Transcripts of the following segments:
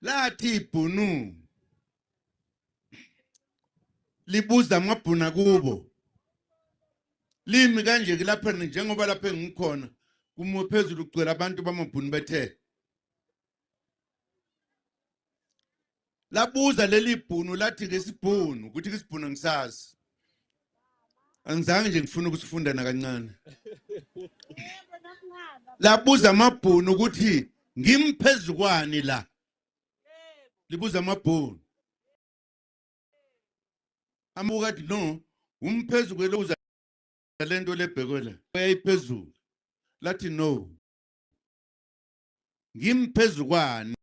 lathi ibhunu libuza amabhuna kubo limi kanje ke lapha njengoba lapha engikhona kumo phezulu ugcwele abantu bamabhunu bethe labuza leli ibhunu lathi ngesibhunu ukuthi isibhunu ngisazi angizange nje ngifuna ukusifunda nakancane labuza amabhunu ukuthi ngimphezukwane la libuza amabhunu amukathi no umphezukwe uza lento lebhekwela uyayiphezulu lathi no ngimphezukwane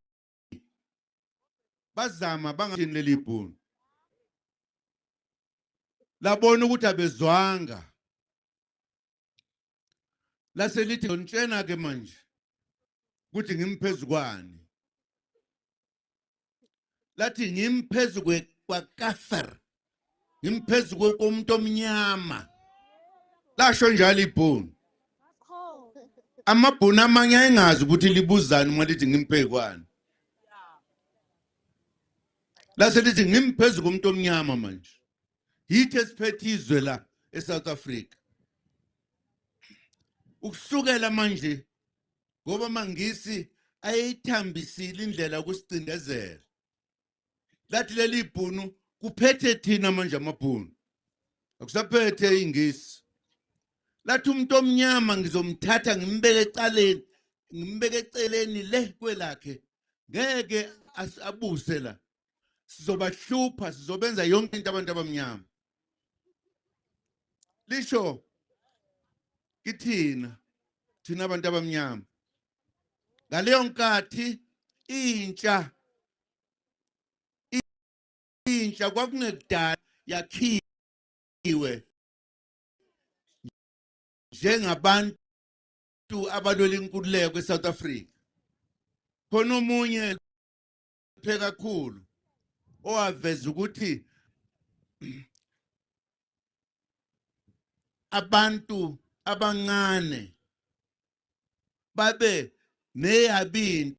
bazama bangathini leli ibhunu labona ukuthi abezwanga laselithi ngitshena ke manje ukuthi ngimphezukwane lathi ngimphezukwe kwaKafir ngimphezukwe komuntu omnyama lasho njalo ibhunu amabhunu amanye ayengazi ukuthi libuzani uma lithi ngimphezukwane laselithi ngimphezukwe komuntu omnyama manje yithi esiphethe izwe la eSouth Africa ukusukela manje ngoba mangisi ayithambisile indlela yokusicindezela lathi leli ibhunu kuphethe thina manje amabhunu akusaphethe ingisi lathi umuntu omnyama ngizomthatha ngimbeke eceleni le kwelakhe ngeke abuse la sizobahlupha sizobenza yonke into abantu abamnyama lisho kithina thina abantu abamnyama ngaleyo nkathi intsha kwakungekudala yakhiwe njengabantu abalwela inkululeko eSouth Africa khona omunye kakhulu owaveza ukuthi abantu abancane babe neyabini